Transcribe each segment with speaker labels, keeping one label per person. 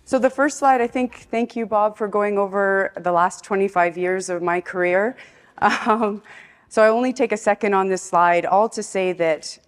Speaker 1: So the first slide, thank you, Bob, for going over the last 25 years of my career. So I only take a second on this slide, all to say that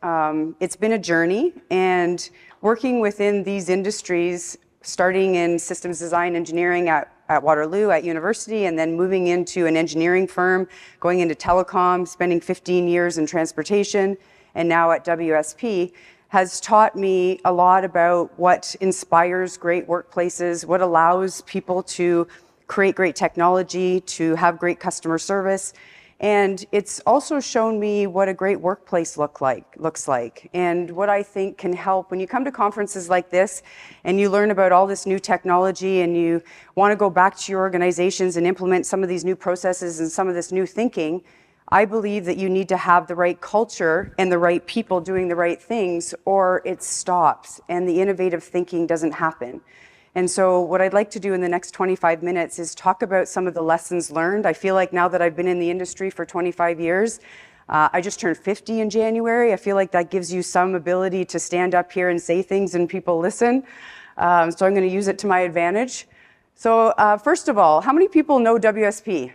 Speaker 1: it's been a journey, and working within these industries, starting in systems design engineering at Waterloo at university, and then moving into an engineering firm, going into telecom, spending 15 years in transportation, and now at WSP, has taught me a lot about what inspires great workplaces, what allows people to create great technology, to have great customer service. And it's also shown me what a great workplace looks like, and what I think can help when you come to conferences like this and you learn about all this new technology and you want to go back to your organizations and implement some of these new processes and some of this new thinking. I believe that you need to have the right culture and the right people doing the right things, or it stops and the innovative thinking doesn't happen. And so what I'd like to do in the next 25 minutes is talk about some of the lessons learned. I feel like now that I've been in the industry for 25 years, I just turned 50 in January. I feel like that gives you some ability to stand up here and say things and people listen. So I'm going to use it to my advantage. So first of all, how many people know WSP?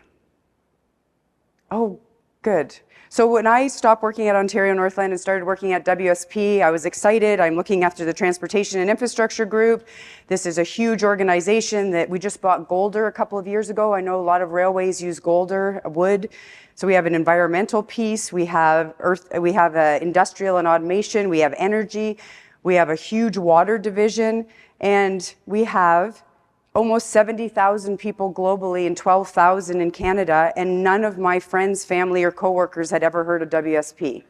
Speaker 1: Oh, good. So when I stopped working at Ontario Northland and started working at WSP, I was excited. I'm looking after the Transportation and Infrastructure Group. This is a huge organization that we just bought Golder a couple of years ago. I know a lot of railways use Golder wood. So we have an environmental piece, we have industrial and automation, we have energy, we have a huge water division, and we have almost 70,000 people globally and 12,000 in Canada, and none of my friends, family, or coworkers had ever heard of WSP.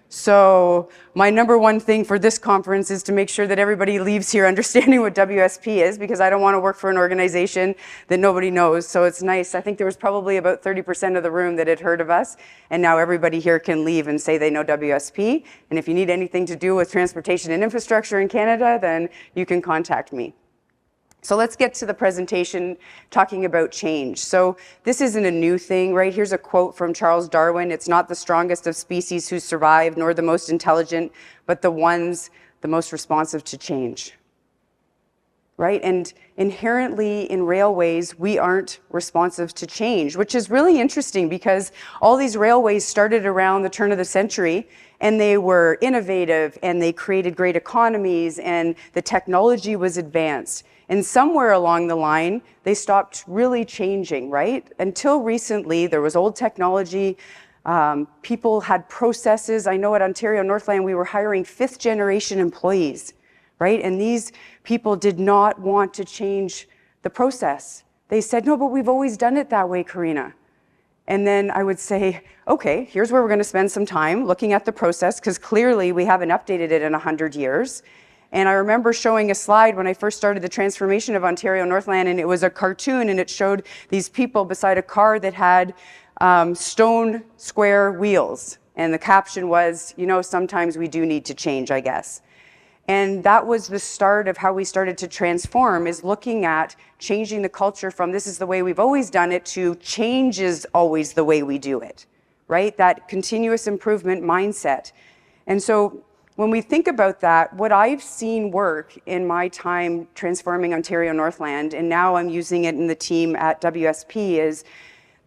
Speaker 1: So my number one thing for this conference is to make sure that everybody leaves here understanding what WSP is, because I don't want to work for an organization that nobody knows. So it's nice. I think there was probably about 30% of the room that had heard of us, and now everybody here can leave and say they know WSP. And if you need anything to do with transportation and infrastructure in Canada, then you can contact me. So let's get to the presentation talking about change. So this isn't a new thing, right? Here's a quote from Charles Darwin. It's not the strongest of species who survive, nor the most intelligent, but the ones the most responsive to change, right? And inherently in railways, we aren't responsive to change, which is really interesting because all these railways started around the turn of the century, and they were innovative, and they created great economies, and the technology was advanced. And somewhere along the line, they stopped really changing, right? Until recently, there was old technology. People had processes. I know at Ontario Northland, we were hiring 5th generation employees, right? And these people did not want to change the process. They said, no, but we've always done it that way, Corina. And then I would say, okay, here's where we're going to spend some time looking at the process, because clearly we haven't updated it in 100 years. And I remember showing a slide when I first started the transformation of Ontario Northland, and it was a cartoon, and it showed these people beside a car that had stone square wheels. And the caption was, you know, sometimes we do need to change, I guess. And that was the start of how we started to transform, is looking at changing the culture from this is the way we've always done it to change is always the way we do it, right? That continuous improvement mindset. And so when we think about that, what I've seen work in my time transforming Ontario Northland, and now I'm using it in the team at WSP, is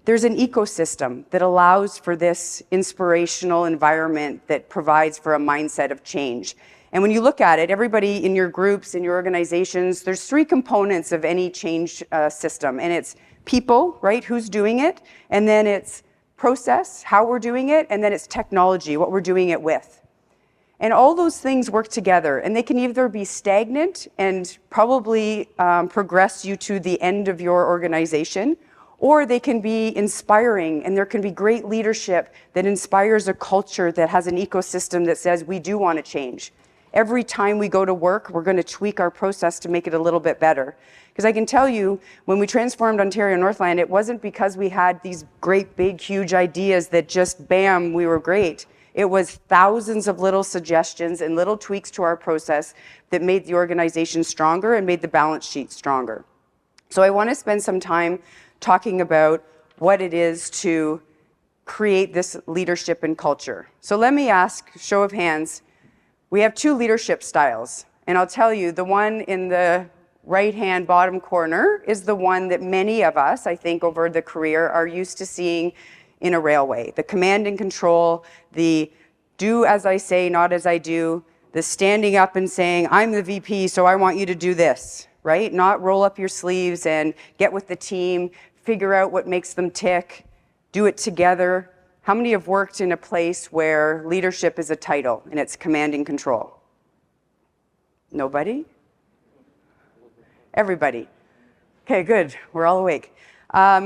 Speaker 1: there's an ecosystem that allows for this inspirational environment that provides for a mindset of change. And when you look at it, everybody in your groups, in your organizations, there's 3 components of any change system. And it's people, right, who's doing it, and then it's process, how we're doing it, and then it's technology, what we're doing it with. And all those things work together, and they can either be stagnant and probably progress you to the end of your organization, or they can be inspiring, and there can be great leadership that inspires a culture that has an ecosystem that says we do want to change. Every time we go to work, we're going to tweak our process to make it a little bit better. Because I can tell you, when we transformed Ontario Northland, it wasn't because we had these great, big, huge ideas that just, bam, we were great. It was thousands of little suggestions and little tweaks to our process that made the organization stronger and made the balance sheet stronger. So I want to spend some time talking about what it is to create this leadership and culture. So let me ask, show of hands, we have 2 leadership styles. And I'll tell you, the one in the right-hand bottom corner is the one that many of us, I think, over the career are used to seeing in a railway. The command and control, the do as I say, not as I do, the standing up and saying, I'm the VP, so I want you to do this, right? Not roll up your sleeves and get with the team, figure out what makes them tick, do it together. How many have worked in a place where leadership is a title and it's command and control? Nobody? Everybody. Okay, good. We're all awake.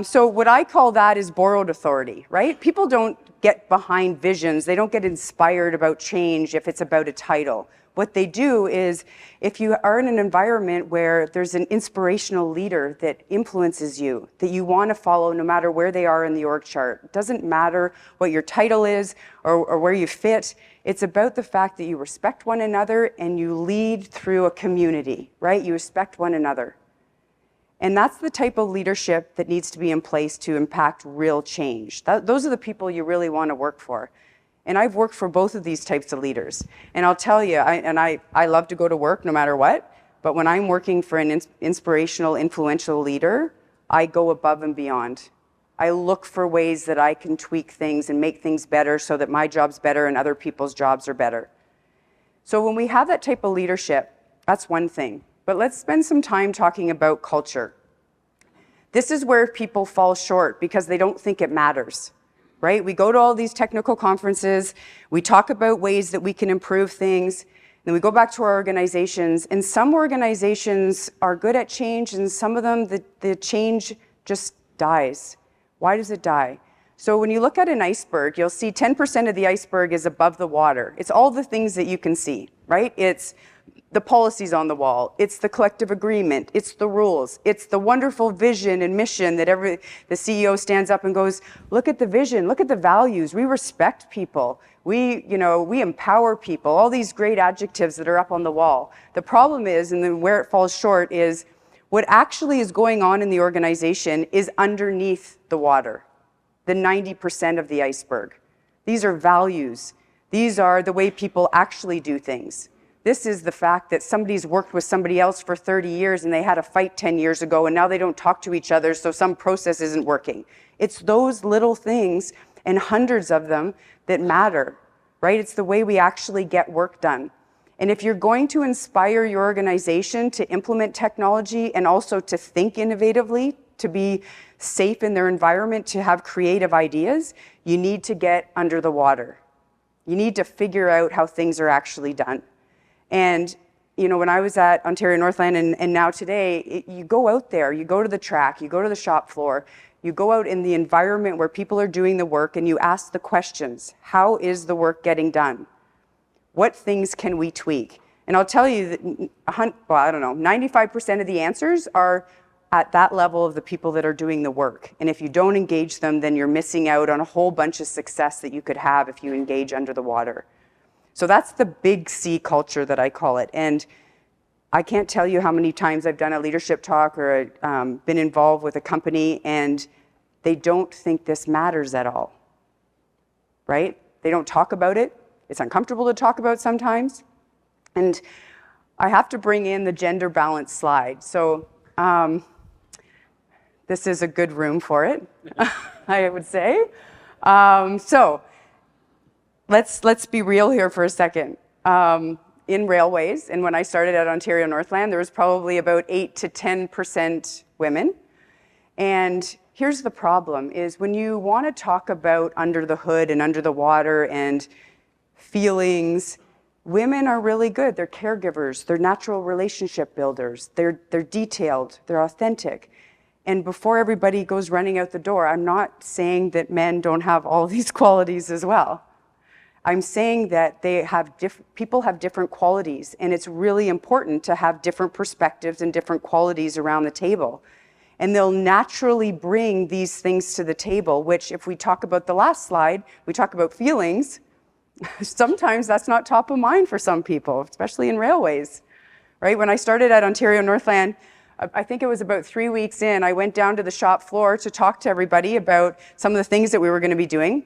Speaker 1: So what I call that is borrowed authority, right? People don't get behind visions. They don't get inspired about change if it's about a title. What they do is, if you are in an environment where there's an inspirational leader that influences you, that you want to follow no matter where they are in the org chart, it doesn't matter what your title is or where you fit. It's about the fact that you respect one another and you lead through a community, right? You respect one another. And that's the type of leadership that needs to be in place to impact real change. Those are the people you really want to work for. And I've worked for both of these types of leaders. And I'll tell you, I love to go to work no matter what, but when I'm working for an inspirational, influential leader, I go above and beyond. I look for ways that I can tweak things and make things better so that my job's better and other people's jobs are better. So when we have that type of leadership, that's one thing. But let's spend some time talking about culture. This is where people fall short because they don't think it matters, right? We go to all these technical conferences, we talk about ways that we can improve things, then we go back to our organizations, and some organizations are good at change, and some of them, the change just dies. Why does it die? So when you look at an iceberg, you'll see 10% of the iceberg is above the water. It's all the things that you can see, right? It's the policies on the wall, it's the collective agreement, it's the rules, it's the wonderful vision and mission that the CEO stands up and goes, look at the vision, look at the values, we respect people, we empower people, all these great adjectives that are up on the wall. The problem is, and then where it falls short is, what actually is going on in the organization is underneath the water, the 90% of the iceberg. These are values. These are the way people actually do things. This is the fact that somebody's worked with somebody else for 30 years and they had a fight 10 years ago and now they don't talk to each other, so some process isn't working. It's those little things, and hundreds of them, that matter, right? It's the way we actually get work done. And if you're going to inspire your organization to implement technology and also to think innovatively, to be safe in their environment, to have creative ideas, you need to get under the water. You need to figure out how things are actually done. And when I was at Ontario Northland and now today, you go out there, you go to the track, you go to the shop floor, you go out in the environment where people are doing the work and you ask the questions. How is the work getting done? What things can we tweak? And I'll tell you that, 95% of the answers are at that level of the people that are doing the work. And if you don't engage them, then you're missing out on a whole bunch of success that you could have if you engage under the water. So that's the big C culture that I call it. And I can't tell you how many times I've done a leadership talk or been involved with a company and they don't think this matters at all, right? They don't talk about it. It's uncomfortable to talk about sometimes. And I have to bring in the gender balance slide. So this is a good room for it, I would say. So let's be real here for a second. In railways, and when I started at Ontario Northland, there was probably about 8 to 10% women. And here's the problem, is when you want to talk about under the hood and under the water and feelings, women are really good. They're caregivers, they're natural relationship builders, they're detailed, they're authentic. And before everybody goes running out the door, I'm not saying that men don't have all these qualities as well. I'm saying that people have different qualities, and it's really important to have different perspectives and different qualities around the table. And they'll naturally bring these things to the table, which if we talk about the last slide, we talk about feelings, sometimes that's not top of mind for some people, especially in railways, right? When I started at Ontario Northland, I think it was about 3 weeks in, I went down to the shop floor to talk to everybody about some of the things that we were going to be doing.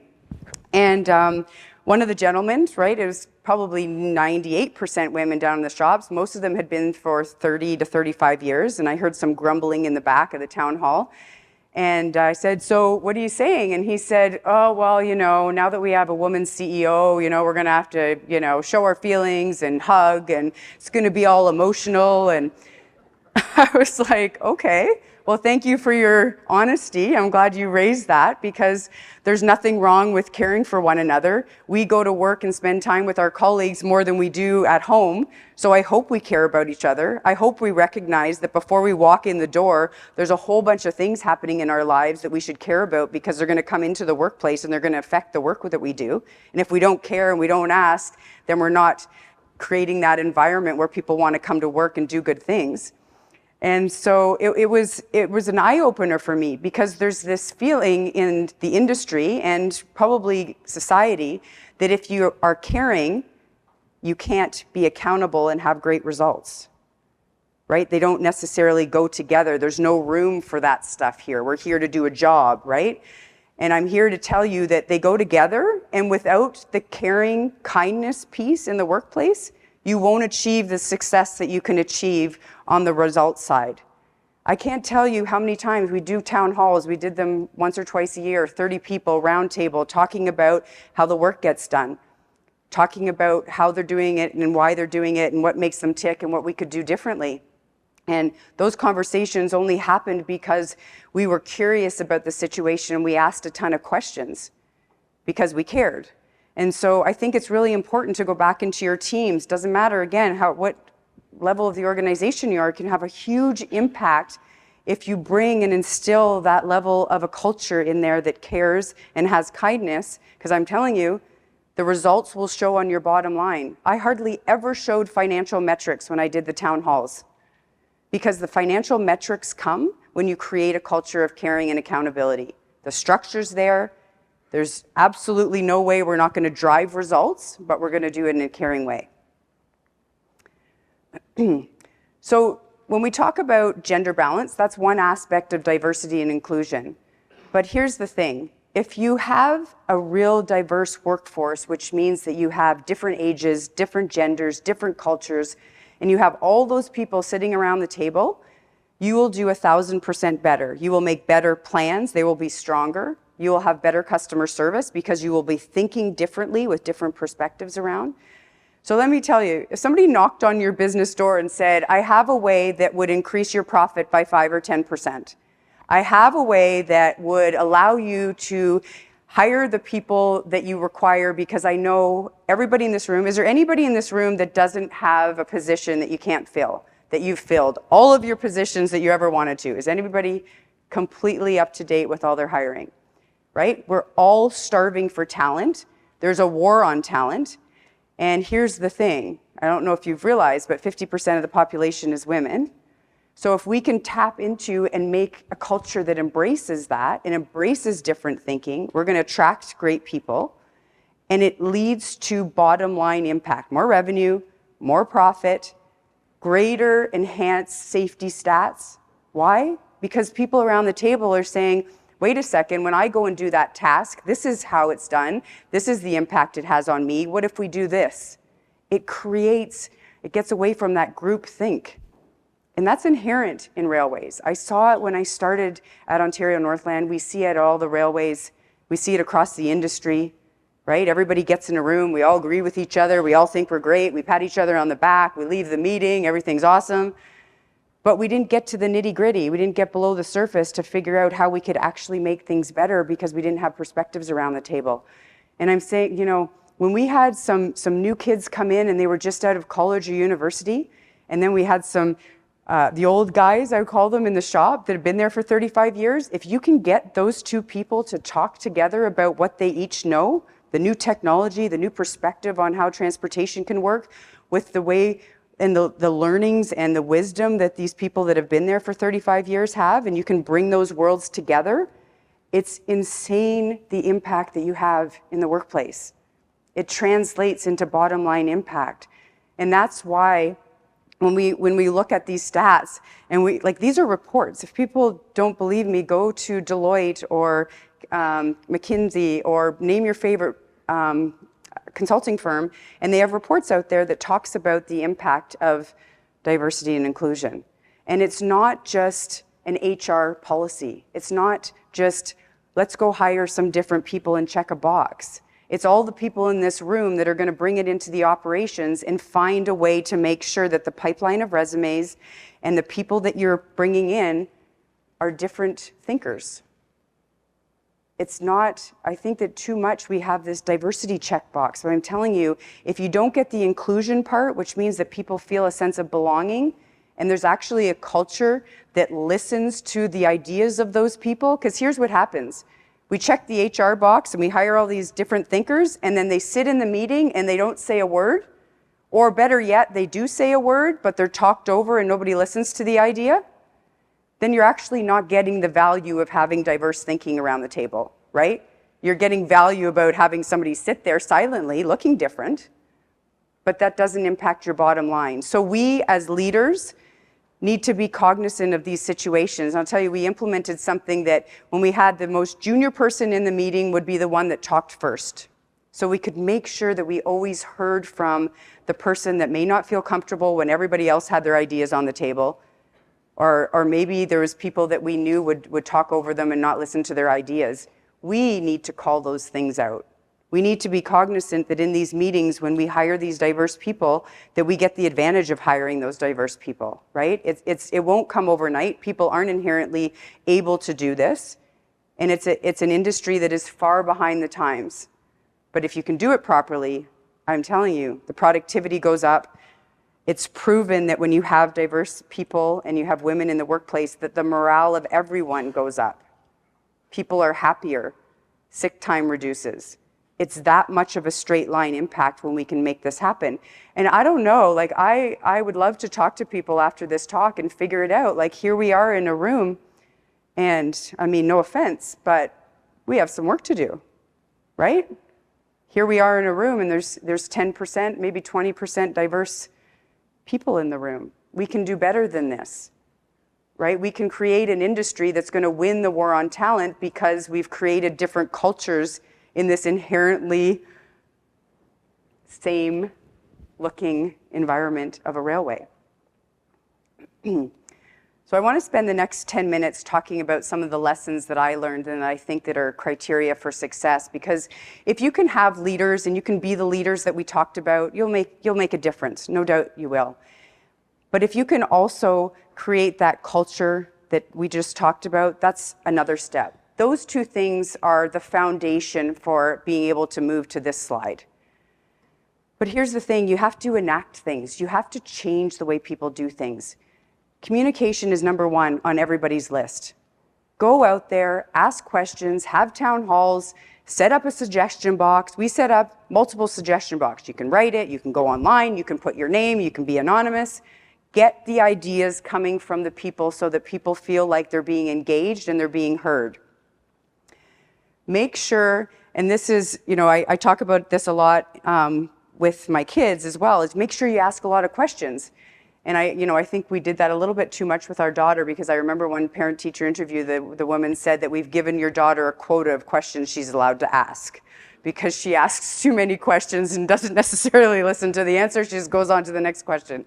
Speaker 1: And One of the gentlemen, right, it was probably 98% women down in the shops. Most of them had been for 30 to 35 years, and I heard some grumbling in the back of the town hall. And I said, so what are you saying? And he said, oh, well, now that we have a woman CEO, we're going to have to, show our feelings and hug, and it's going to be all emotional. And I was like, okay, well, thank you for your honesty. I'm glad you raised that, because there's nothing wrong with caring for one another. We go to work and spend time with our colleagues more than we do at home. So I hope we care about each other. I hope we recognize that before we walk in the door, there's a whole bunch of things happening in our lives that we should care about, because they're going to come into the workplace and they're going to affect the work that we do. And if we don't care and we don't ask, then we're not creating that environment where people want to come to work and do good things. And so it was an eye-opener for me, because there's this feeling in the industry and probably society that if you are caring, you can't be accountable and have great results, right? They don't necessarily go together. There's no room for that stuff here. We're here to do a job, right? And I'm here to tell you that they go together, and without the caring, kindness piece in the workplace, you won't achieve the success that you can achieve on the results side. I can't tell you how many times we do town halls. We did them once or twice a year, 30 people, round table, talking about how the work gets done, talking about how they're doing it and why they're doing it and what makes them tick and what we could do differently. And those conversations only happened because we were curious about the situation, and we asked a ton of questions because we cared. And so I think it's really important to go back into your teams. Doesn't matter, again, what level of the organization you are, it can have a huge impact if you bring and instill that level of a culture in there that cares and has kindness, because I'm telling you, the results will show on your bottom line. I hardly ever showed financial metrics when I did the town halls, because the financial metrics come when you create a culture of caring and accountability. The structure's there. There's absolutely no way we're not going to drive results, but we're going to do it in a caring way. So when we talk about gender balance, that's one aspect of diversity and inclusion. But here's the thing. If you have a real diverse workforce, which means that you have different ages, different genders, different cultures, and you have all those people sitting around the table, you will do 1,000% better. You will make better plans. They will be stronger. You will have better customer service because you will be thinking differently with different perspectives around. So let me tell you, if somebody knocked on your business door and said, I have a way that would increase your profit by 5 or 10%. I have a way that would allow you to hire the people that you require, because I know everybody in this room, is there anybody in this room that doesn't have a position that you can't fill, that you've filled all of your positions that you ever wanted to? Is anybody completely up to date with all their hiring? Right? We're all starving for talent. There's a war on talent. And here's the thing. I don't know if you've realized, but 50% of the population is women. So if we can tap into and make a culture that embraces that and embraces different thinking, we're going to attract great people. And it leads to bottom line impact, more revenue, more profit, greater enhanced safety stats. Why? Because people around the table are saying, wait a second, when I go and do that task, this is how it's done. This is the impact it has on me. What if we do this? It gets away from that group think. And that's inherent in railways. I saw it when I started at Ontario Northland. We see it at all the railways. We see it across the industry, right? Everybody gets in a room. We all agree with each other. We all think we're great. We pat each other on the back. We leave the meeting. Everything's awesome. But we didn't get to the nitty-gritty. We didn't get below the surface to figure out how we could actually make things better, because we didn't have perspectives around the table. And I'm saying, when we had some new kids come in and they were just out of college or university, and then we had the old guys, I would call them, in the shop that have been there for 35 years, if you can get those two people to talk together about what they each know, the new technology, the new perspective on how transportation can work, with the way and the learnings and the wisdom that these people that have been there for 35 years have, and you can bring those worlds together, it's insane the impact that you have in the workplace. It translates into bottom line impact. And that's why when we look at these stats, and these are reports. If people don't believe me, go to Deloitte or McKinsey, or name your favorite consulting firm, and they have reports out there that talks about the impact of diversity and inclusion. And it's not just an HR policy. It's not just, let's go hire some different people and check a box. It's all the people in this room that are going to bring it into the operations and find a way to make sure that the pipeline of resumes and the people that you're bringing in are different thinkers. It's not, I think that too much we have this diversity checkbox, but I'm telling you, if you don't get the inclusion part, which means that people feel a sense of belonging, and there's actually a culture that listens to the ideas of those people, because here's what happens. We check the HR box and we hire all these different thinkers, and then they sit in the meeting and they don't say a word. Or better yet, they do say a word, but they're talked over and nobody listens to the idea. Then you're actually not getting the value of having diverse thinking around the table, right? You're getting value about having somebody sit there silently looking different, but that doesn't impact your bottom line. So we as leaders need to be cognizant of these situations. I'll tell you, we implemented something that when we had the most junior person in the meeting would be the one that talked first. So we could make sure that we always heard from the person that may not feel comfortable when everybody else had their ideas on the table. Or maybe there was people that we knew would talk over them and not listen to their ideas. We need to call those things out. We need to be cognizant that in these meetings, when we hire these diverse people, that we get the advantage of hiring those diverse people, right? It won't come overnight. People aren't inherently able to do this. And it's an industry that is far behind the times. But if you can do it properly, I'm telling you, the productivity goes up. It's proven that when you have diverse people and you have women in the workplace, that the morale of everyone goes up. People are happier. Sick time reduces. It's that much of a straight line impact when we can make this happen. And I don't know, like I would love to talk to people after this talk and figure it out. Like here we are in a room and I mean, no offense, but we have some work to do, right? Here we are in a room and there's 10%, maybe 20% diverse people in the room. We can do better than this, right? We can create an industry that's going to win the war on talent because we've created different cultures in this inherently same looking environment of a railway. So I want to spend the next 10 minutes talking about some of the lessons that I learned and I think that are criteria for success, because if you can have leaders and you can be the leaders that we talked about, you'll make a difference. No doubt you will. But if you can also create that culture that we just talked about, that's another step. Those two things are the foundation for being able to move to this slide. But here's the thing, you have to enact things. You have to change the way people do things. Communication is number one on everybody's list. Go out there, ask questions, have town halls, set up a suggestion box. We set up multiple suggestion boxes. You can write it, you can go online, you can put your name, you can be anonymous. Get the ideas coming from the people so that people feel like they're being engaged and they're being heard. Make sure, and this is, I talk about this a lot with my kids as well, is make sure you ask a lot of questions. And I think we did that a little bit too much with our daughter, because I remember one parent-teacher interview, the woman said that we've given your daughter a quota of questions she's allowed to ask, because she asks too many questions and doesn't necessarily listen to the answer. She just goes on to the next question.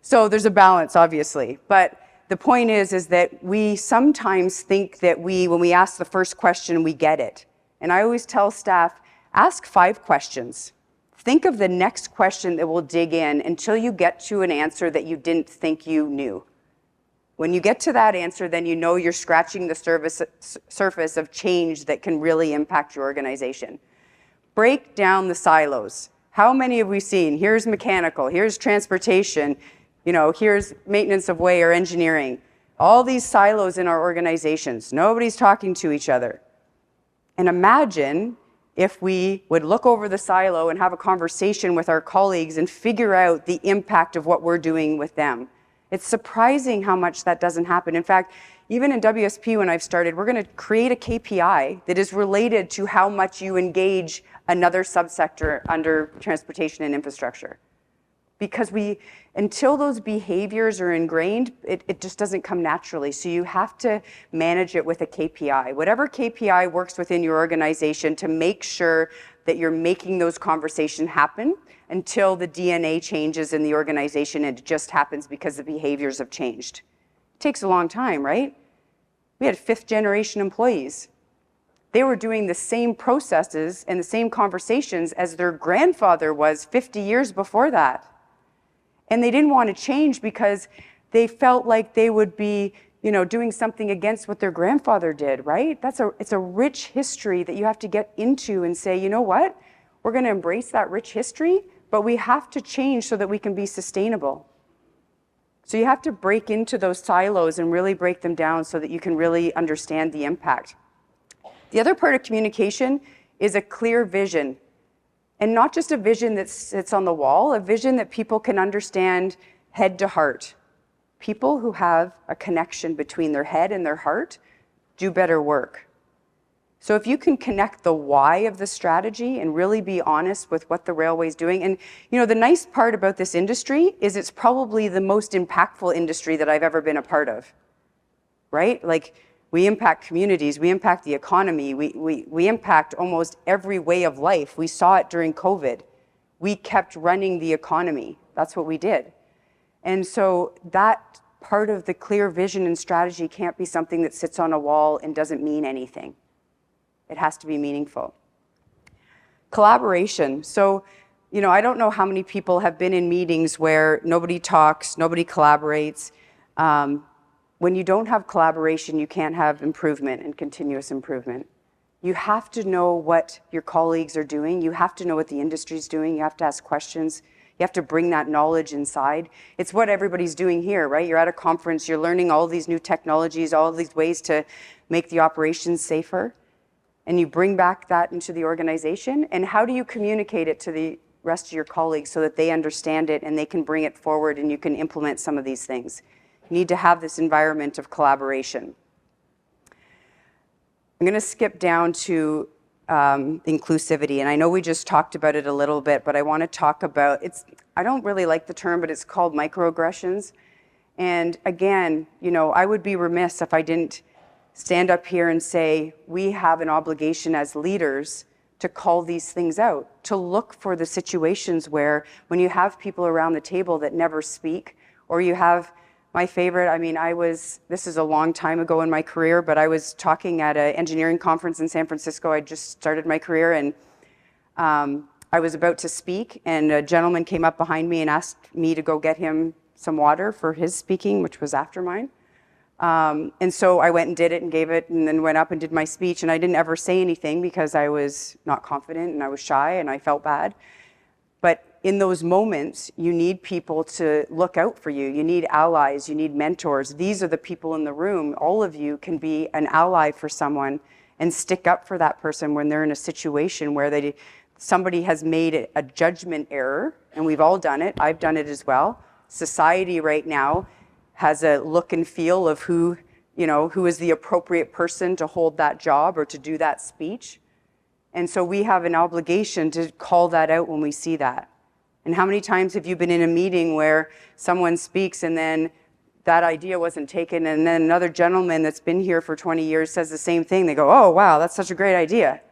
Speaker 1: So there's a balance, obviously. But the point is that we sometimes think that when we ask the first question, we get it. And I always tell staff, ask 5 questions. Think of the next question that will dig in until you get to an answer that you didn't think you knew. When you get to that answer, then you know you're scratching the surface of change that can really impact your organization. Break down the silos. How many have we seen? Here's mechanical, here's transportation, here's maintenance of way or engineering. All these silos in our organizations. Nobody's talking to each other. And imagine if we would look over the silo and have a conversation with our colleagues and figure out the impact of what we're doing with them. It's surprising how much that doesn't happen. In fact, even in WSP when I've started, we're going to create a KPI that is related to how much you engage another subsector under transportation and infrastructure. Because until those behaviors are ingrained, it just doesn't come naturally. So you have to manage it with a KPI. Whatever KPI works within your organization to make sure that you're making those conversations happen until the DNA changes in the organization, and it just happens because the behaviors have changed. It takes a long time, right? We had 5th-generation employees. They were doing the same processes and the same conversations as their grandfather was 50 years before that. And they didn't want to change because they felt like they would be, doing something against what their grandfather did, right? It's a rich history that you have to get into and say, you know what? We're going to embrace that rich history, but we have to change so that we can be sustainable. So you have to break into those silos and really break them down so that you can really understand the impact. The other part of communication is a clear vision. And not just a vision that sits on the wall, a vision that people can understand head to heart. People who have a connection between their head and their heart do better work. So if you can connect the why of the strategy and really be honest with what the railway's doing, and the nice part about this industry is it's probably the most impactful industry that I've ever been a part of, right? Like, we impact communities, we impact the economy, we impact almost every way of life. We saw it during COVID. We kept running the economy. That's what we did. And so that part of the clear vision and strategy can't be something that sits on a wall and doesn't mean anything. It has to be meaningful. Collaboration. So, I don't know how many people have been in meetings where nobody talks, nobody collaborates. When you don't have collaboration, you can't have improvement and continuous improvement. You have to know what your colleagues are doing. You have to know what the industry's doing. You have to ask questions. You have to bring that knowledge inside. It's what everybody's doing here, right? You're at a conference, you're learning all these new technologies, all these ways to make the operations safer. And you bring back that into the organization. And how do you communicate it to the rest of your colleagues so that they understand it and they can bring it forward and you can implement some of these things? You need to have this environment of collaboration. I'm going to skip down to inclusivity, and I know we just talked about it a little bit, but I want to talk about I don't really like the term, but it's called microaggressions. And again, I would be remiss if I didn't stand up here and say we have an obligation as leaders to call these things out, to look for the situations where when you have people around the table that never speak, or you have my favorite, this is a long time ago in my career, but I was talking at an engineering conference in San Francisco. I just started my career, and I was about to speak, and a gentleman came up behind me and asked me to go get him some water for his speaking, which was after mine. And so I went and did it and gave it, and then went up and did my speech, and I didn't ever say anything because I was not confident and I was shy and I felt bad. But in those moments, you need people to look out for you. You need allies, you need mentors. These are the people in the room. All of you can be an ally for someone and stick up for that person when they're in a situation where somebody has made a judgment error, and we've all done it. I've done it as well. Society right now has a look and feel of who is the appropriate person to hold that job or to do that speech. And so we have an obligation to call that out when we see that. And how many times have you been in a meeting where someone speaks and then that idea wasn't taken, and then another gentleman that's been here for 20 years says the same thing? They go, oh, wow, that's such a great idea.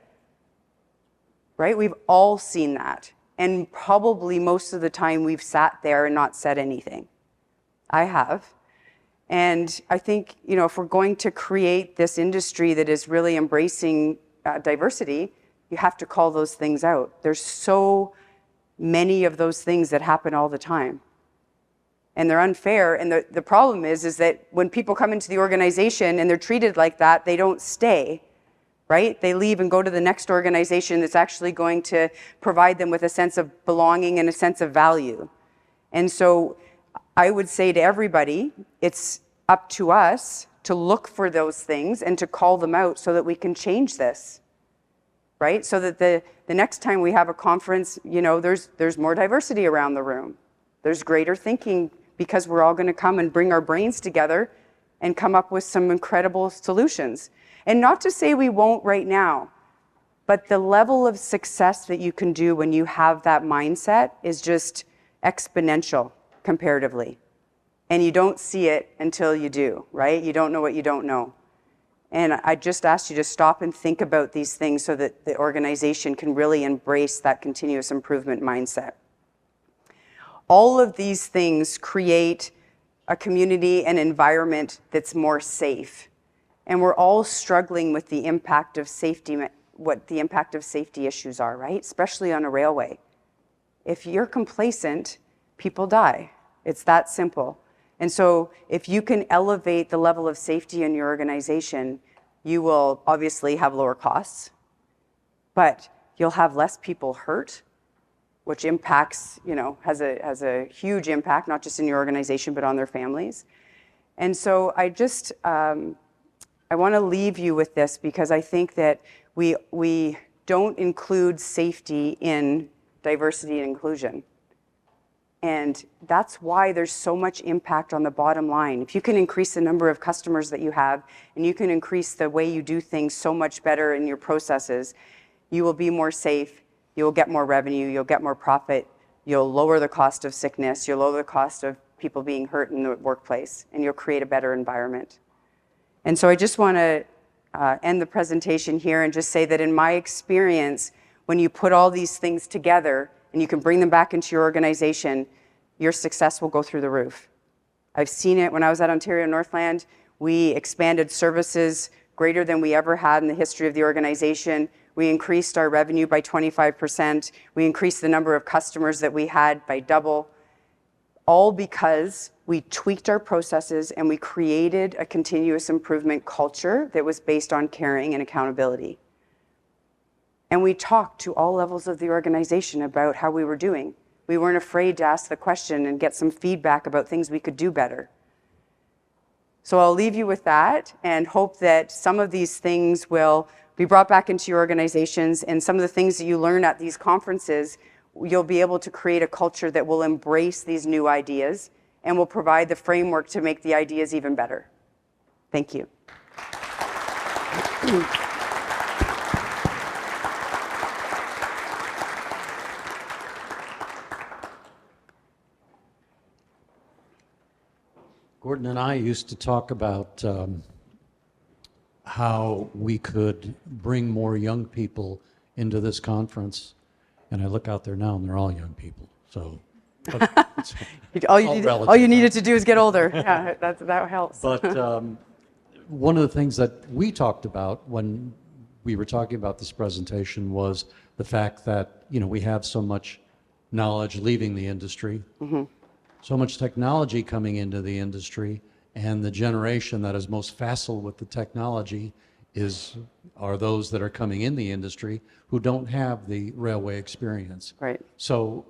Speaker 1: Right? We've all seen that. And probably most of the time we've sat there and not said anything. I have. And I think, if we're going to create this industry that is really embracing diversity, you have to call those things out. There's so many of those things that happen all the time. And they're unfair. And the problem is that when people come into the organization and they're treated like that, they don't stay, right? They leave and go to the next organization that's actually going to provide them with a sense of belonging and a sense of value. And so I would say to everybody, it's up to us to look for those things and to call them out so that we can change this, right? So that the next time we have a conference, there's more diversity around the room. There's greater thinking because we're all going to come and bring our brains together and come up with some incredible solutions. And not to say we won't right now, but the level of success that you can do when you have that mindset is just exponential comparatively. And you don't see it until you do, right? You don't know what you don't know. And I just asked you to stop and think about these things so that the organization can really embrace that continuous improvement mindset. All of these things create a community and environment that's more safe. And we're all struggling with the impact of safety, what the impact of safety issues are, right? Especially on a railway. If you're complacent, people die. It's that simple. And so if you can elevate the level of safety in your organization, you will obviously have lower costs, but you'll have less people hurt, which impacts, has a huge impact, not just in your organization, but on their families. And so I want to leave you with this, because I think that we don't include safety in diversity and inclusion. And that's why there's so much impact on the bottom line. If you can increase the number of customers that you have, and you can increase the way you do things so much better in your processes, you will be more safe, you'll get more revenue, you'll get more profit, you'll lower the cost of sickness, you'll lower the cost of people being hurt in the workplace, and you'll create a better environment. And so I just want to end the presentation here and just say that in my experience, when you put all these things together and you can bring them back into your organization, your success will go through the roof. I've seen it when I was at Ontario Northland. We expanded services greater than we ever had in the history of the organization. We increased our revenue by 25%. We increased the number of customers that we had by double, all because we tweaked our processes and we created a continuous improvement culture that was based on caring and accountability. And we talked to all levels of the organization about how we were doing. We weren't afraid to ask the question and get some feedback about things we could do better. So I'll leave you with that and hope that some of these things will be brought back into your organizations, and some of the things that you learn at these conferences, you'll be able to create a culture that will embrace these new ideas and will provide the framework to make the ideas even better. Thank you.
Speaker 2: Gordon and I used to talk about how we could bring more young people into this conference, and I look out there now and they're all young people. So
Speaker 1: all you needed to do is get older. Yeah, that helps.
Speaker 2: But one of the things that we talked about when we were talking about this presentation was the fact that we have so much knowledge leaving the industry. Mm-hmm. So much technology coming into the industry, and the generation that is most facile with the technology are those that are coming in the industry who don't have the railway experience.
Speaker 1: Right.
Speaker 2: So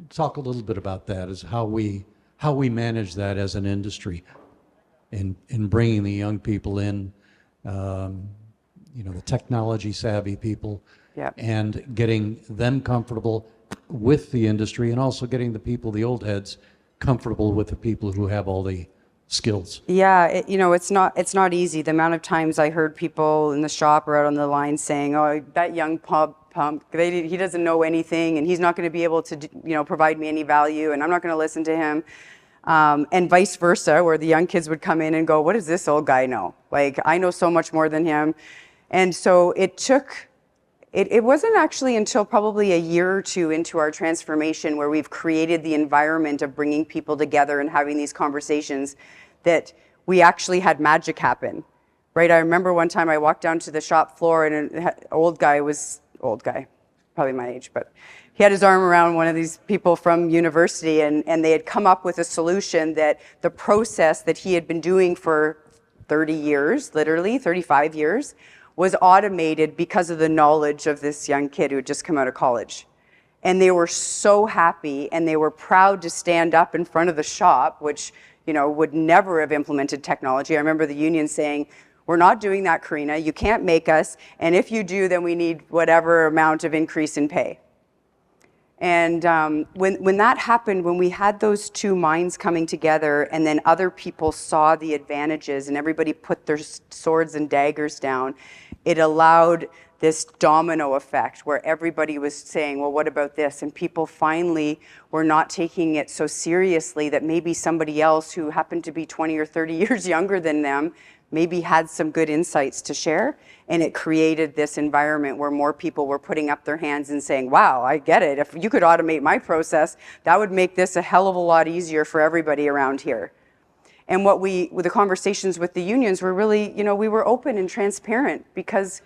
Speaker 2: talk a little bit about that, as how we manage that as an industry in bringing the young people in, the technology savvy people,
Speaker 1: yep, and
Speaker 2: getting them comfortable with the industry, and also getting the people, the old heads, comfortable with the people who have all the skills.
Speaker 1: Yeah, it's not easy. The amount of times I heard people in the shop or out on the line saying, "Oh, that young pump, he doesn't know anything, and he's not going to be able to, provide me any value, and I'm not going to listen to him." And vice versa, where the young kids would come in and go, "What does this old guy know? Like, I know so much more than him." And so it wasn't actually until probably a year or two into our transformation, where we've created the environment of bringing people together and having these conversations, that we actually had magic happen, right? I remember one time I walked down to the shop floor, and an old guy, probably my age, but he had his arm around one of these people from university, and they had come up with a solution that the process that he had been doing for 30 years, literally 35 years, was automated because of the knowledge of this young kid who had just come out of college. And they were so happy, and they were proud to stand up in front of the shop, which, would never have implemented technology. I remember the union saying, "We're not doing that, Corina. You can't make us. And if you do, then we need whatever amount of increase in pay." And when that happened, when we had those two minds coming together, and then other people saw the advantages and everybody put their swords and daggers down, it allowed this domino effect where everybody was saying, "Well, what about this?" And people finally were not taking it so seriously that maybe somebody else who happened to be 20 or 30 years younger than them maybe had some good insights to share, and it created this environment where more people were putting up their hands and saying, wow, I get it. If you could automate my process, that would make this a hell of a lot easier for everybody around here. And with the conversations with the unions were really, we were open and transparent because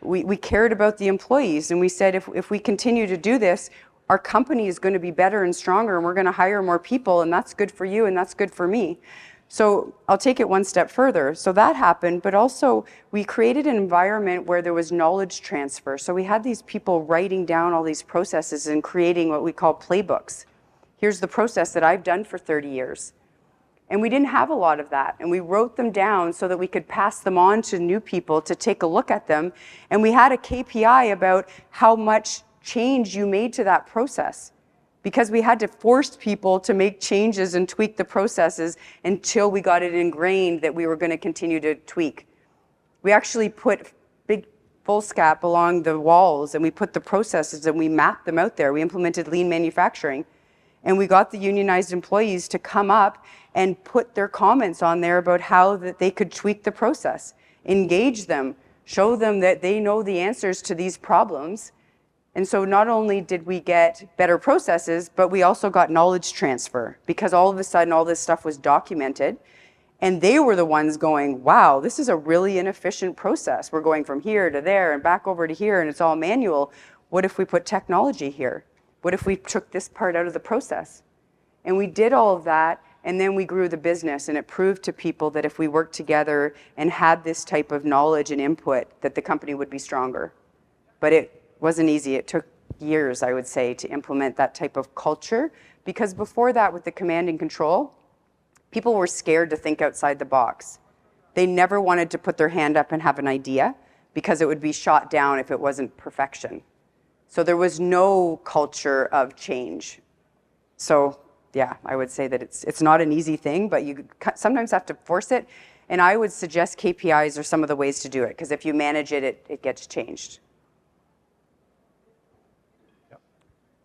Speaker 1: we cared about the employees, and we said, if we continue to do this, our company is going to be better and stronger, and we're going to hire more people, and that's good for you, and that's good for me. So I'll take it one step further. So that happened, but also we created an environment where there was knowledge transfer. So we had these people writing down all these processes and creating what we call playbooks. Here's the process that I've done for 30 years. And we didn't have a lot of that. And we wrote them down so that we could pass them on to new people to take a look at them. And we had a KPI about how much change you made to that process, because we had to force people to make changes and tweak the processes until we got it ingrained that we were going to continue to tweak. We actually put big foolscap along the walls, and we put the processes and we mapped them out there. We implemented lean manufacturing, and we got the unionized employees to come up and put their comments on there about how that they could tweak the process, engage them, show them that they know the answers to these problems. And so not only did we get better processes, but we also got knowledge transfer, because all of a sudden all this stuff was documented, and they were the ones going, wow, this is a really inefficient process. We're going from here to there and back over to here, and it's all manual. What if we put technology here? What if we took this part out of the process? And we did all of that, and then we grew the business, and it proved to people that if we worked together and had this type of knowledge and input, that the company would be stronger. But it wasn't easy. It took years, I would say, to implement that type of culture, because before that, with the command and control, people were scared to think outside the box. They never wanted to put their hand up and have an idea, because it would be shot down if it wasn't perfection. So there was no culture of change. So yeah, I would say that it's not an easy thing, but you sometimes have to force it. And I would suggest KPIs are some of the ways to do it, because if you manage it, it gets changed.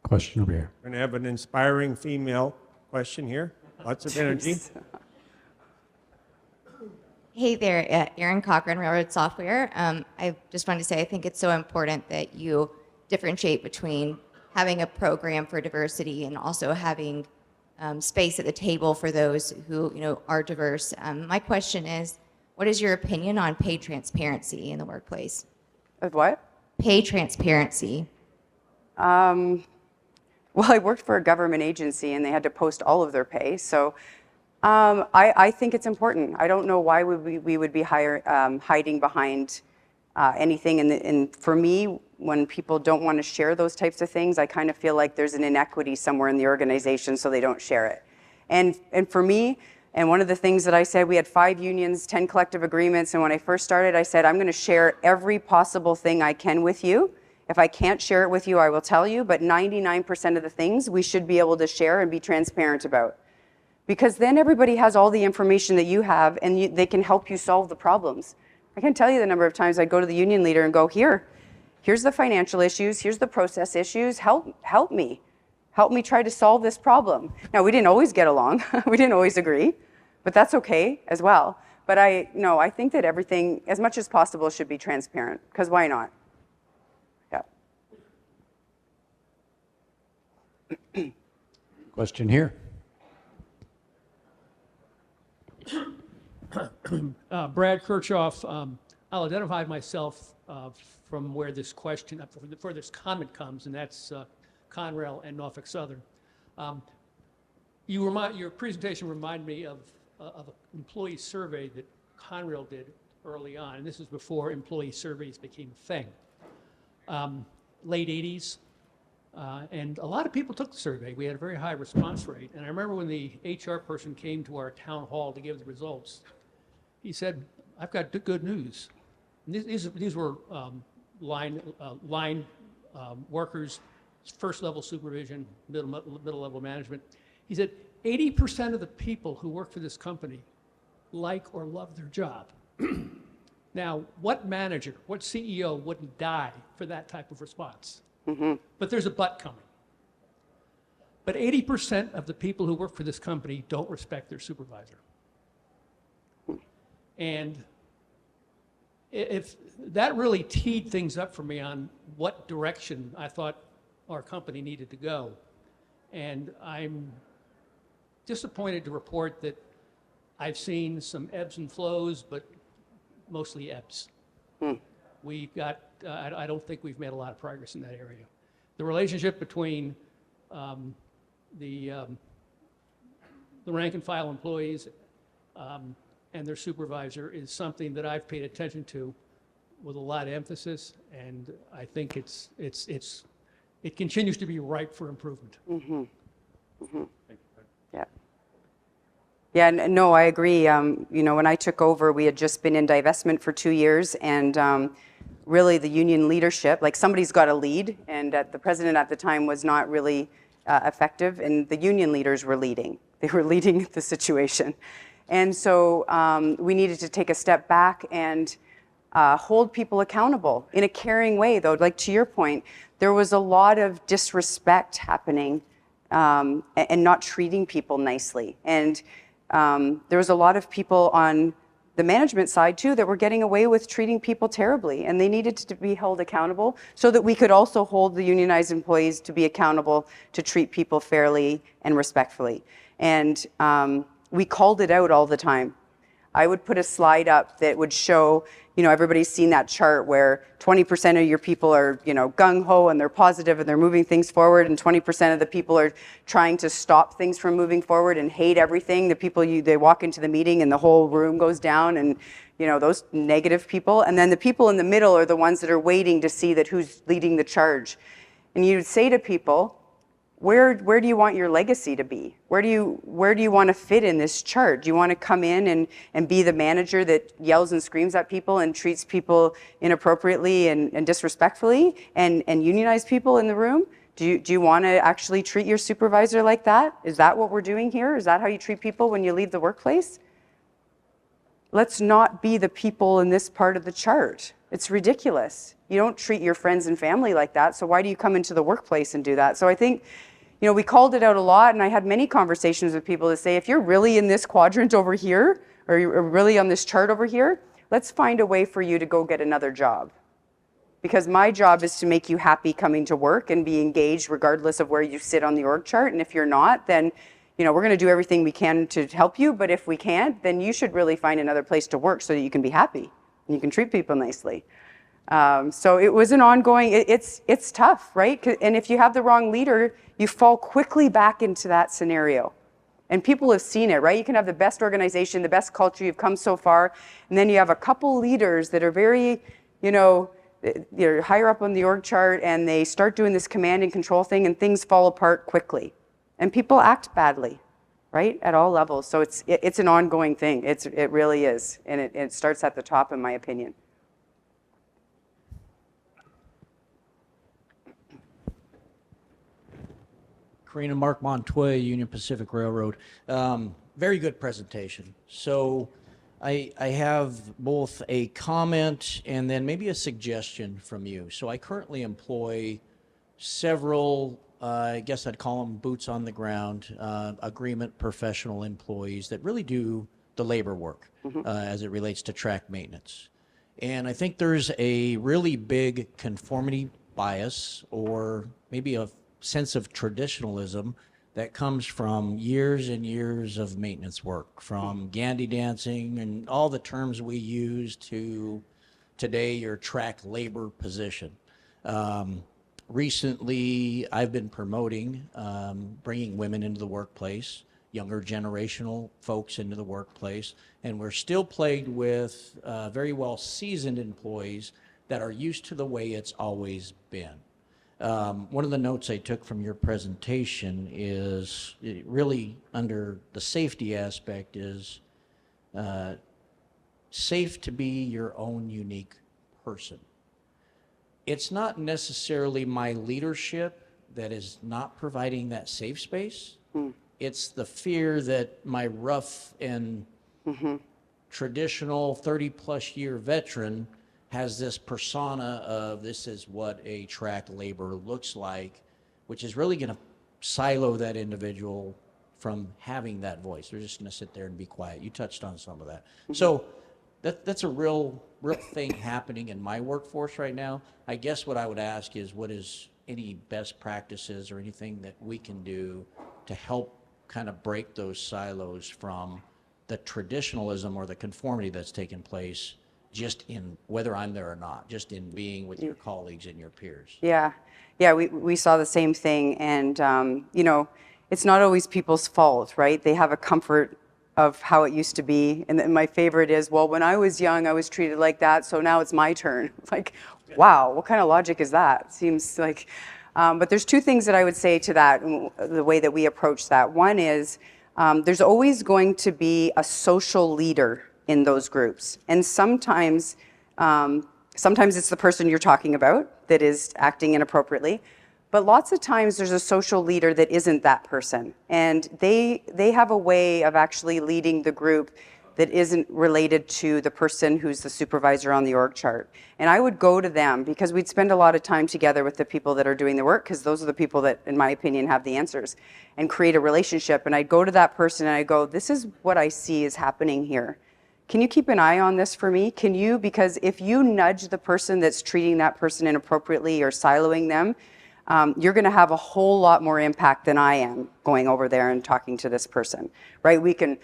Speaker 2: Question over here.
Speaker 3: We're going to have an inspiring female question here. Lots of energy.
Speaker 4: Hey there, Erin Cochran, Railroad Software. I just wanted to say I think it's so important that you differentiate between having a program for diversity and also having space at the table for those who are diverse. My question is, what is your opinion on pay transparency in the workplace?
Speaker 1: Of what?
Speaker 4: Pay transparency.
Speaker 1: Well, I worked for a government agency, and they had to post all of their pay. So I think it's important. I don't know why we would be hiding behind anything. And for me, when people don't want to share those types of things, I kind of feel like there's an inequity somewhere in the organization, so they don't share it. And for me, and one of the things that I said, we had 5 unions, 10 collective agreements, and when I first started, I said, I'm going to share every possible thing I can with you. If I can't share it with you, I will tell you, but 99% of the things we should be able to share and be transparent about. Because then everybody has all the information that you have, and they can help you solve the problems. I can tell you the number of times I'd go to the union leader and go, here's the financial issues, here's the process issues, help me. Help me try to solve this problem. Now, we didn't always get along, we didn't always agree, but that's okay as well. But I think that everything, as much as possible, should be transparent, because why not?
Speaker 2: Question here.
Speaker 5: Brad Kirchhoff. I'll identify myself from where this question, where this comment comes, and that's Conrail and Norfolk Southern. Your presentation reminded me of an employee survey that Conrail did early on, and this is before employee surveys became a thing. Late 80s. And a lot of people took the survey. We had a very high response rate. And I remember when the HR person came to our town hall to give the results, he said, I've got good news. And these were line workers, first level supervision, middle level management. He said, 80% of the people who work for this company like or love their job. Now, what manager, what CEO wouldn't die for that type of response? Mm-hmm. But there's a but coming. But 80% of the people who work for this company don't respect their supervisor. And if that really teed things up for me on what direction I thought our company needed to go. And I'm disappointed to report that I've seen some ebbs and flows, but mostly ebbs. We've got, I don't think we've made a lot of progress in that area. The relationship between the rank and file employees and their supervisor is something that I've paid attention to with a lot of emphasis, and I think it continues to be ripe for improvement.
Speaker 1: Yeah. Yeah, no, I agree. When I took over, we had just been in divestment for 2 years, and really the union leadership, like somebody's got to lead, and the president at the time was not really effective, and the union leaders were leading. They were leading the situation. And so we needed to take a step back and hold people accountable in a caring way, though. Like to your point, there was a lot of disrespect happening and not treating people nicely. And there was a lot of people on the management side, too, that were getting away with treating people terribly. And they needed to be held accountable so that we could also hold the unionized employees to be accountable to treat people fairly and respectfully. And we called it out all the time. I would put a slide up that would show, everybody's seen that chart where 20% of your people are, gung-ho and they're positive and they're moving things forward, and 20% of the people are trying to stop things from moving forward and hate everything. The people, they walk into the meeting and the whole room goes down, and, those negative people. And then the people in the middle are the ones that are waiting to see that who's leading the charge. And you'd say to people, where do you want your legacy to be? Where do you want to fit in this chart? Do you want to come in and be the manager that yells and screams at people and treats people inappropriately and disrespectfully and unionize people in the room? Do you want to actually treat your supervisor like that? Is that what we're doing here? Is that how you treat people when you leave the workplace? Let's not be the people in this part of the chart. It's ridiculous. You don't treat your friends and family like that, so why do you come into the workplace and do that? So I think, we called it out a lot, and I had many conversations with people to say, if you're really in this quadrant over here, or you're really on this chart over here, let's find a way for you to go get another job. Because my job is to make you happy coming to work and be engaged regardless of where you sit on the org chart, and if you're not, then we're going to do everything we can to help you, but if we can't, then you should really find another place to work so that you can be happy and you can treat people nicely. So it was an ongoing, it's tough, right? And if you have the wrong leader, you fall quickly back into that scenario. And people have seen it, right? You can have the best organization, the best culture, you've come so far, and then you have a couple leaders that are very, they're higher up on the org chart, and they start doing this command and control thing, and things fall apart quickly. And people act badly, right? At all levels. So it's an ongoing thing. It really is. And it starts at the top, in my opinion.
Speaker 6: Corina, Mark Montoya, Union Pacific Railroad. Very good presentation. So I have both a comment and then maybe a suggestion from you. So I currently employ several, I guess I'd call them boots on the ground, agreement professional employees that really do the labor work as it relates to track maintenance. And I think there's a really big conformity bias, or maybe a sense of traditionalism that comes from years and years of maintenance work, from Gandy dancing and all the terms we use to today your track labor position. Recently, I've been promoting bringing women into the workplace, younger generational folks into the workplace, and we're still plagued with very well seasoned employees that are used to the way it's always been. One of the notes I took from your presentation is really under the safety aspect is safe to be your own unique person. It's not necessarily my leadership that is not providing that safe space. It's the fear that my rough and traditional 30-plus year veteran has this persona of this is what a track labor looks like, which is really going to silo that individual from having that voice. They're just going to sit there and be quiet. You touched on some of that. So that's a real thing happening in my workforce right now. I guess what I would ask is, what is any best practices or anything that we can do to help kind of break those silos from the traditionalism or the conformity that's taken place, just in whether I'm there or not, just in being with your colleagues and your peers.
Speaker 1: Yeah, we saw the same thing, and it's not always people's fault, right? They have a comfort of how it used to be, and then my favorite is, well, when I was young, I was treated like that, so now it's my turn. Like, wow, what kind of logic is that? Seems like, but there's two things that I would say to that, the way that we approach that. One is, there's always going to be a social leader in those groups, and sometimes it's the person you're talking about that is acting inappropriately, but lots of times there's a social leader that isn't that person, and they have a way of actually leading the group that isn't related to the person who's the supervisor on the org chart. And I would go to them, because we'd spend a lot of time together with the people that are doing the work, because those are the people that, in my opinion, have the answers, and create a relationship. And I'd go to that person and I'd go, this is what I see is happening here. Can you keep an eye on this for me? Can you? Because if you nudge the person that's treating that person inappropriately or siloing them, you're going to have a whole lot more impact than I am going over there and talking to this person, right? We can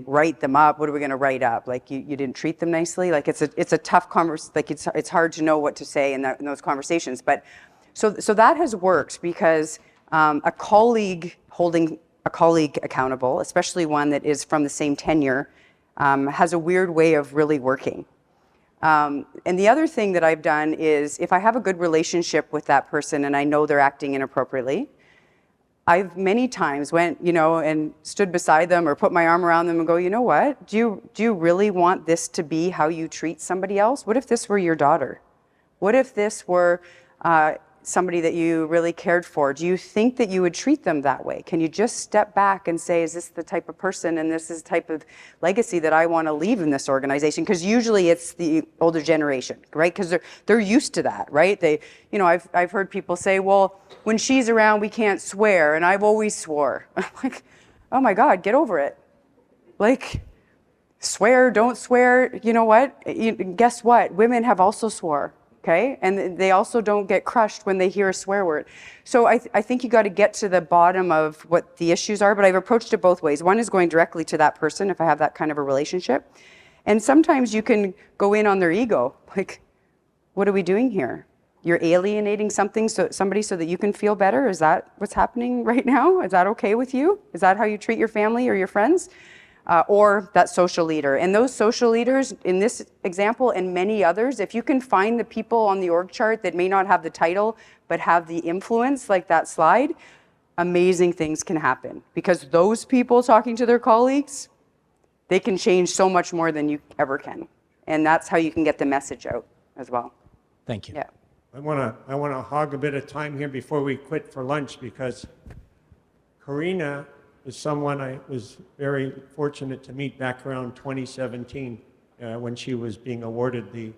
Speaker 1: write them up. What are we going to write up? Like, you didn't treat them nicely. Like, it's a tough conversation. Like, it's hard to know what to say in those conversations. But so that has worked, because a colleague holding a colleague accountable, especially one that is from the same tenure, has a weird way of really working. And the other thing that I've done is, if I have a good relationship with that person and I know they're acting inappropriately, I've many times went, and stood beside them or put my arm around them and go, you know what? Do you really want this to be how you treat somebody else? What if this were your daughter? What if this were somebody that you really cared for? Do you think that you would treat them that way? Can you just step back and say, is this the type of person and this is the type of legacy that I want to leave in this organization? Because usually it's the older generation, right? Because they're used to that, right? I've heard people say, well, when she's around, we can't swear, and I've always swore. I'm like, oh my God, get over it. Like, swear, don't swear. You know what? Guess what? Women have also swore. Okay, and they also don't get crushed when they hear a swear word. So I think you got to get to the bottom of what the issues are, but I've approached it both ways. One is going directly to that person if I have that kind of a relationship. And sometimes you can go in on their ego. Like, what are we doing here? You're alienating somebody so that you can feel better? Is that what's happening right now? Is that okay with you? Is that how you treat your family or your friends? Or that social leader. And those social leaders, in this example and many others, if you can find the people on the org chart that may not have the title, but have the influence, like that slide, amazing things can happen. Because those people talking to their colleagues, they can change so much more than you ever can. And that's how you can get the message out as well.
Speaker 6: Thank you.
Speaker 1: Yeah.
Speaker 3: I want to hog a bit of time here before we quit for lunch, because Corina is someone I was very fortunate to meet back around 2017 when she was being awarded the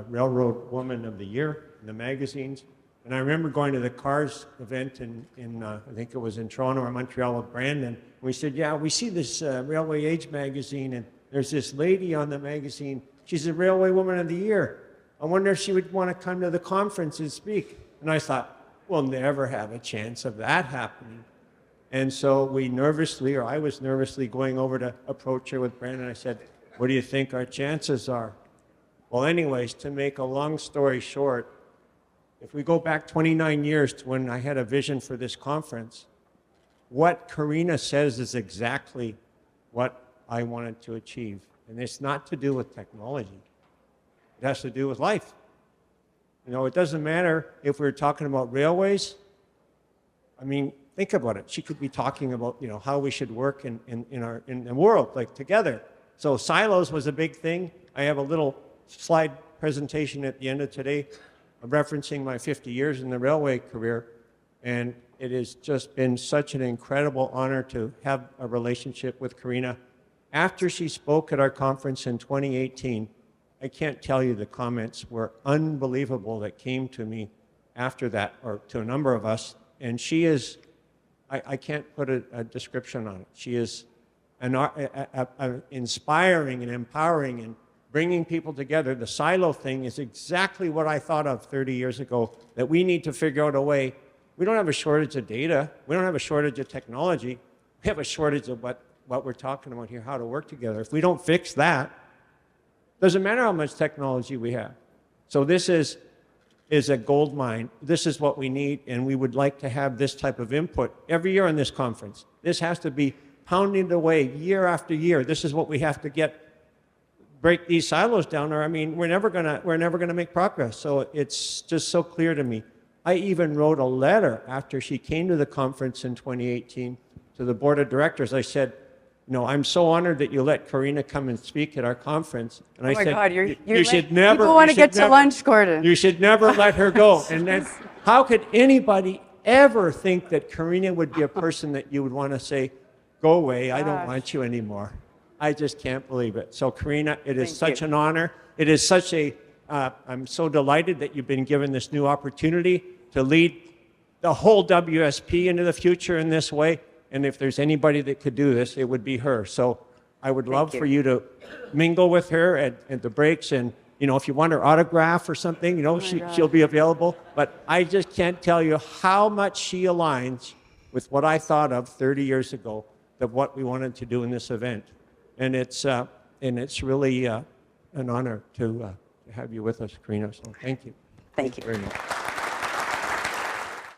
Speaker 3: Railroad Woman of the Year in the magazines. And I remember going to the CARS event in I think it was in Toronto or Montreal with Brandon. And we said, yeah, we see this Railway Age magazine, and there's this lady on the magazine. She's a Railway Woman of the Year. I wonder if she would want to come to the conference and speak. And I thought, we'll never have a chance of that happening. And so I was nervously going over to approach her with Brandon. I said, what do you think our chances are? Well, anyways, to make a long story short, if we go back 29 years to when I had a vision for this conference, what Corina says is exactly what I wanted to achieve. And it's not to do with technology. It has to do with life. It doesn't matter if we're talking about railways. I mean, think about it. She could be talking about, how we should work in the world, like together. So silos was a big thing. I have a little slide presentation at the end of today referencing my 50 years in the railway career. And it has just been such an incredible honor to have a relationship with Corina. After she spoke at our conference in 2018, I can't tell you the comments were unbelievable that came to me after that, or to a number of us. And she is, I can't put a description on it. She is an inspiring and empowering bringing people together. The silo thing is exactly what I thought of 30 years ago, that we need to figure out a way. We don't have a shortage of data. We don't have a shortage of technology. We have a shortage of what we're talking about here, how to work together. If we don't fix that, doesn't matter how much technology we have. So this is a gold mine. This is what we need, and we would like to have this type of input every year in this conference. This has to be pounding away year after year. This is what we have to break these silos down, or I mean, we're never gonna make progress. So it's just so clear to me. I even wrote a letter after she came to the conference in 2018 to the board of directors. I said, I'm so honored that you let Corina come and speak at our conference. And I
Speaker 1: Oh my
Speaker 3: said,
Speaker 1: God,
Speaker 3: you should never.
Speaker 1: People want to get to lunch, Gordon.
Speaker 3: You should never let her go. And then, how could anybody ever think that Corina would be a person that you would want to say, go away, I don't want you anymore? I just can't believe it. So Corina, it is such an honor. It is such I'm so delighted that you've been given this new opportunity to lead the whole WSP into the future in this way. And if there's anybody that could do this, it would be her. So I would love for you to mingle with her at the breaks. And, if you want her autograph or something, she'll be available. But I just can't tell you how much she aligns with what I thought of 30 years ago of what we wanted to do in this event. And it's really an honor to have you with us, Corina. So thank you.
Speaker 1: Thank you.
Speaker 3: Very much.